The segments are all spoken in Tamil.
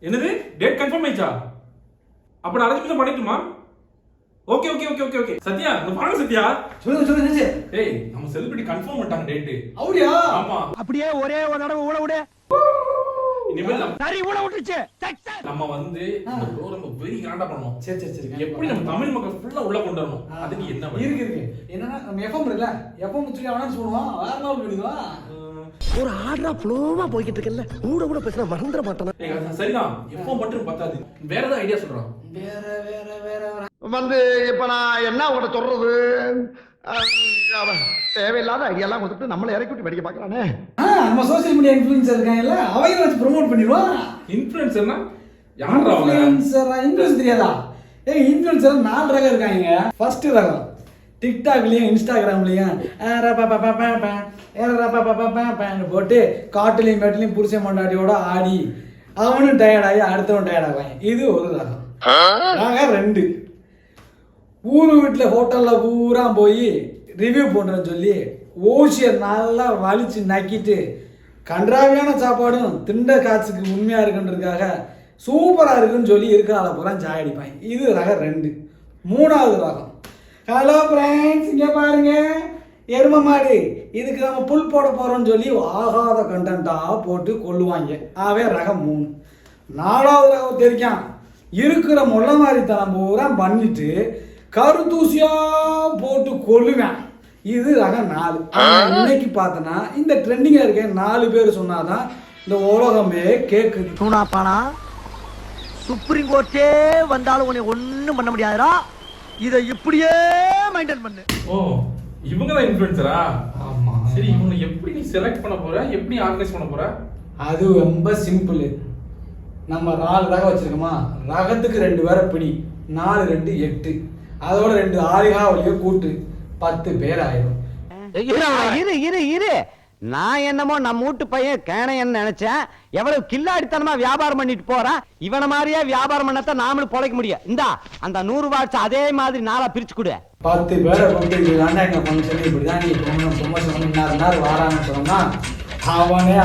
என்னது டேட் கன்ஃபார்ம் ஆயிச்சா? அப்ப அரேஞ்ச் பண்ணிட்டுமா? Okay okay okay okay okay. Sathya இந்த பாருங்க சத்யா. சொல்லுங்க. டேய் நம்ம செலிபிரிட்டி கன்ஃபார்ம் பண்ணிட்டாங்க டேட். அப்படியா? ஆமா. அப்படியே ஒரே ஒரு தடவை ஊட விடு. இனிமேல் சரி ஊட விட்டுச்சு. நம்ம வந்து இந்த ப்ரோகிராம் வெரி கிராண்டா பண்ணனும். சரி. எப்படி நம்ம தமிழ் மக்கள் ஃபுல்லா உள்ள கொண்டு வரணும்? அதுக்கு என்ன வழி? இருக்கு. என்னன்னா நம்ம எஃப்எம் இருக்குல்ல, எஃப்எம் சொல்லி அவனா சொல்லுவான். வேற நாள் பண்ணிடுவா. ஒரு ஆர்டரா ஃப்ளோவா போயிட்டு இருக்கல. ஊட பேசினா மறந்துட மாட்டானே. ஏய் சரிதான். எப்போ மட்டும் பத்தாது. வேற ஏதாவது ஐடியா சொல்றான். வேற வந்து இப்ப நான் என்ன உங்கள்ட்ட சொல்றது? தேவையில்லாத ஐடியாலாம் கொடுத்துட்டு நம்மளை இறக்கி விட்டு படிக்க பாக்குறானே. நம்ம சோசியல் மீடியா இன்ஃப்ளூயன்சர் இருக்காங்கல்ல, அவங்க வச்சு ப்ரோமோட் பண்ணிடுவான். இன்ஃப்ளூயன்சர்னா யாரா அவங்க? இன்ஃப்ளூயன்ஸ் தெரியாதா? இன்ஃப்ளூயன்சர் 4 ரகம் இருக்காங்க. ஃபர்ஸ்ட் ரகம் டிக்டாக்லயும் இன்ஸ்டாகிராம்லயும் போட்டு காட்டுலையும் மேட்டுலையும் புருஷன் மண்டாட்டியோட ஆடி அவனும் டயர்டாகி அடுத்தவன் டயர்டாகுவாங்க. இது ஒரு ரகம். ரகம் 2 ஊரு வீட்டில் ஹோட்டலில் பூரா போய் ரிவ்யூ பண்ணுறேன்னு சொல்லி ஓசியை நல்லா வலிச்சு நக்கிட்டு கன்றாவியான சாப்பாடும் திண்ட காட்சிக்கு உண்மையாக இருக்குன்றதுக்காக சூப்பராக இருக்குன்னு சொல்லி இருக்கிற ஆளை பூரா சாய் அடிப்பாங்க. இது ரகம் 2. 3வது ரகம், ஹலோ ஃப்ரெண்ட்ஸ் இங்கே பாருங்க எரும மாடு, இதுக்கு நம்ம புல் போட போகிறோம்னு சொல்லி ஆகாத கண்டென்ட்டாக போட்டு கொள்ளுவாங்க. ஆவே ரகம் 3. 4வது ரகம் தெரியும், இருக்கிற முள்ள மாதிரி தரம் பூரா பண்ணிட்டு கருத்தூசியா போட்டு கொள்ளுவேன். இது ரகம் 4. இன்னைக்கு பார்த்தனா இந்த ட்ரெண்டிங்காக இருக்க 4 பேர் சொன்னாதான் இந்த உலகமே கேட்குது. சூனாப்பானா சுப்ரீம் கோர்ட்டே வந்தாலும் உன்னை ஒன்றும் பண்ண முடியாதுடா. இதை இப்படியே மெயின்டைன் பண்ணு. ஓ இவங்க தான் இன்ஃப்ளூயன்சரா? ஆமா. சரி இவங்க எப்படி நீ செலக்ட் பண்ண போற? எப்படி ஆர்கனைஸ் பண்ண போற? அது ரொம்ப சிம்பிள். நம்ம 4 ரகம் வச்சிருக்கோமா, ரகத்துக்கு 2 பேரை பிடி, 4 2 8, அதோட 2 ஆளிகா கூட்டு 10 பேர் ஆயிடும். இரு நான் என்னமோ நம்ம வீட்டு பையன் கேனையன்னு நினைச்சேன். எவ்வளவு கில்லாடித்தனமா வியாபாரம் பண்ணிட்டு போறான். இவனை மாதிரியே வியாபாரம் பண்ணத்தான் நாமளும் பொழைக்க முடியும். இந்தா அந்த 100 வாட்ஸ் அதே மாதிரி 4 பிரிச்சு கொடு. 10 பேரை கொண்டு எங்க ஃபங்க்ஷன் இப்படிதான் நீ ப்ரொமோஷன் பண்ணி நேரம் வாரான்னு சொன்னோம்னா அவனே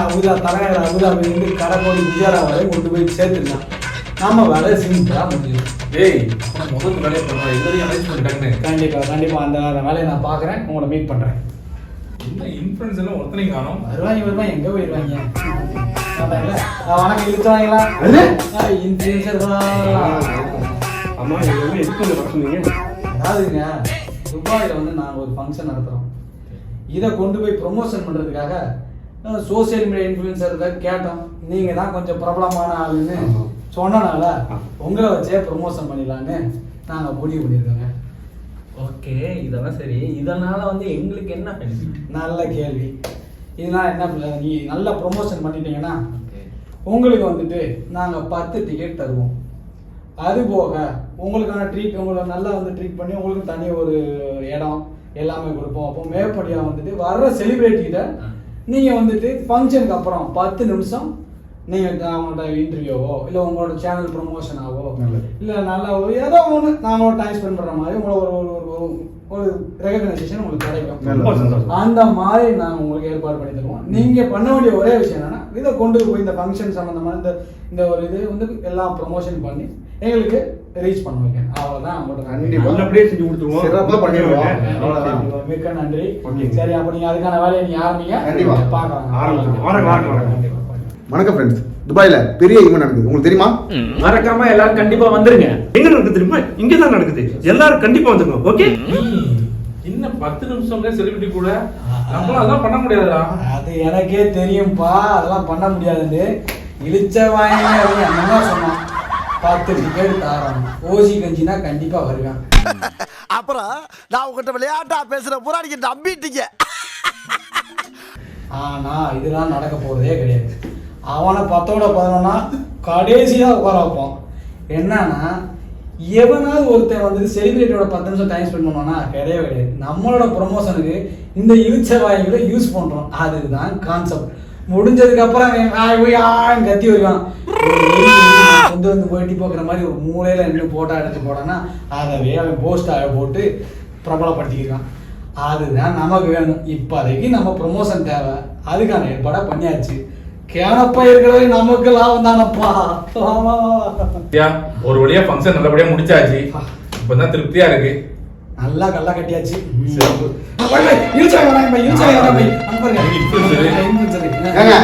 தலைநகர் அபுதாபிலிருந்து கடற்கோடி குஜராத் வரை கொண்டு போய் சேர்த்துருந்தான். நம்ம வேலை சிம்பிளா முடியும். டேய் முதல் வேலையை பண்ற எல்லாரையும் அரேஞ்ச் பண்ணிட்டாங்கன்னு. கண்டிப்பா அந்த வேலையை நான் பாக்குறேன், உங்களை மீட் பண்றேன். என்ன இன்ஃப்ளூயன்ஸ் எல்லாம் ஒருத்தனையும் காணோம். வருவாங்க எங்க போயிருவாங்க? வணக்கம் இழுத்தாங்களா? இன்ஃப்ளூயன்சர் அம்மா எதுக்கு வர சொன்னீங்க? அதாவதுங்க துபாயில் வந்து நாங்கள் ஒரு ஃபங்க்ஷன் நடத்துகிறோம். இதை கொண்டு போய் ப்ரொமோஷன் பண்ணுறதுக்காக சோசியல் மீடியா இன்ஃப்ளூயன்சர் கேட்டோம். நீங்கள் தான் கொஞ்சம் பிரபலமான ஆளுன்னு சொன்னனால உங்களை வச்சே ப்ரொமோஷன் பண்ணிடலான்னு நாங்கள் முடிவு பண்ணியிருக்கோங்க. ஓகே இதெல்லாம் சரி, இதனால வந்து எங்களுக்கு என்ன பெனிஃபிட்? நல்ல கேள்வி. இதனால் என்ன, நீ நல்லா ப்ரொமோஷன் பண்ணிட்டீங்கன்னா உங்களுக்கு வந்துட்டு நாங்கள் 10 டிக்கெட் தருவோம். அது போக உங்களுக்கான ட்ரீட், உங்களை நல்லா வந்து ட்ரீட் பண்ணி உங்களுக்கு தனி ஒரு இடம் எல்லாமே கொடுப்போம். அப்போ மேற்படியாக வந்துட்டு வர்ற செலிபிரிட்டிகிட்ட நீங்கள் வந்துட்டு ஃபங்க்ஷனுக்கு அப்புறம் 10 நிமிஷம் நீங்கள் அவங்கள்ட்ட இன்டர்வியூவோ இல்லை உங்களோட சேனல் ப்ரொமோஷனாவோ இல்லை நல்லா ஏதோ ஒன்று நாங்களோட டைம் ஸ்பெண்ட் பண்ணுற மாதிரி உங்களை ஒரு ரெகக்னைசேஷன் உங்களுக்கு கிடைக்கும். அந்த மாதிரி நாங்கள் உங்களுக்கு ஏற்பாடு பண்ணி தருவோம். நீங்கள் பண்ண வேண்டிய ஒரே விஷயம் என்னன்னா, இதை கொண்டு போய் இந்த ஃபங்க்ஷன் சம்மந்தமான இந்த ஒரு இது வந்து எல்லாம் ப்ரொமோஷன் பண்ணி எங்களுக்கு ரீச் பண்ண வைக்க. அவ்வளோதான். நல்லபடியே செஞ்சு கொடுத்துருவோம், சிறப்பாக பண்ணிடுவோம். மிக்க நன்றி. சரி, அப்போ நீங்கள் அதுக்கான வேலையை நீங்கள் ஆரம்பிங்க, பார்க்கலாம். வணக்கம் ஃப்ரெண்ட்ஸ், துபாயில பெரிய ஈவென்ட் நடக்குது, உங்களுக்கு தெரியுமா? மறக்காம எல்லாரும் கண்டிப்பா வந்துருங்க. எங்க நடக்குது தெரியுமா? இங்க தான் நடக்குது. எல்லாரும் கண்டிப்பா வந்துருங்க. ஓகே? இன்னும் 10 நிமிஷம் செலிபிரிட்டி கூட நம்மளால அதெல்லாம் பண்ண முடியாதா? அது எனக்கே தெரியும்பா, அதெல்லாம் பண்ண முடியாதுன்னு. இழிச்ச வாங்க என்னன்னா சொன்னான், 10 டிக்கெட் தாரான். ஓசி கஞ்சினா கண்டிப்பா வருவேன். அப்புறம் நான் உங்ககிட்ட விளையாட்டா பேசுற புறாடிக்கு நம்பிட்டீங்க. ஆனா இதெல்லாம் நடக்க போறதே கிடையாது. அவனை 10ஓட 11 கடைசியாக உட்கார வைப்போம். என்னன்னா எவனாவது ஒருத்தன் வந்துட்டு செலிபிரிட்டியோட 10 நிமிஷம் டைம் ஸ்பெண்ட் பண்ணுவானா? கிடையவே கிடையாது. நம்மளோட ப்ரொமோஷனுக்கு இந்த இழிச்ச வாய்களை யூஸ் பண்ணுறோம். அதுதான் கான்செப்ட். முடிஞ்சதுக்கு அப்புறம் கத்தி வருவான். வந்து போயிட்டு போக்குற மாதிரி ஒரு மூலையில நின்று போட்டோ எடுத்து போடான்னா அதவே அவன் போஸ்டாக போட்டு பிரபலப்படுத்திக்கிறான். அதுதான் நமக்கு வேணும். இப்போதைக்கு நம்ம ப்ரொமோஷன் தேவை, அதுக்கான ஏற்பாடாக பண்ணியாச்சு. கேனப்பயிர்களே நமக்கு லாபம் தானப்பா. ஆமா. சத்யா, ஒரு வழியா ஃபங்க்ஷன் நல்லபடியா முடிச்சாச்சு. இப்பதான் திருப்தியா இருக்கு. நல்லா கல்லா கட்டியாச்சு. சிறப்பு. யூசாக வராங்க யூசாக வராங்க. அங்க பாருங்க. ஏங்க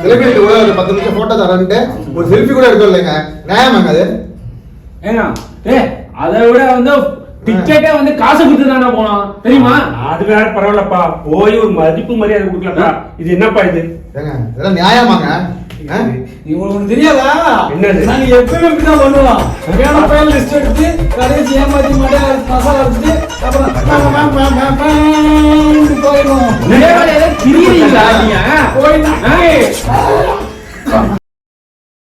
செலிபிரிட்டி கூட ஒரு 10 நிமிஷம் போட்டோ தரேன்ட்டு ஒரு செல்ஃபி கூட எடுக்க இல்லைங்க. நியாயமாங்க அது? ஏங்க அதை விட வந்து டிக்கெட்டே வந்து காசு கொடுத்து தானே போனோம் தெரியுமா? அது வேற பரவாயில்லப்பா, போய் ஒரு மதிப்பு மரியாதை கொடுக்கலப்பா. இது என்னப்பா இது? ஏங்க இதெல்லாம் நியாயமாங்க? உங்களுக்கு ஒண்ணு தெரியாதா? என்னது? நாங்க எப்பவுமே இப்படிதான் பண்ணுவோம். கேனப்பையில லிஸ்ட் எடுத்து கடைசி ஏமாத்தி மட்டும் மசாலா எடுத்து அப்புறம் போயிடும். திரியிறீங்களா நீங்க? போயிடும்.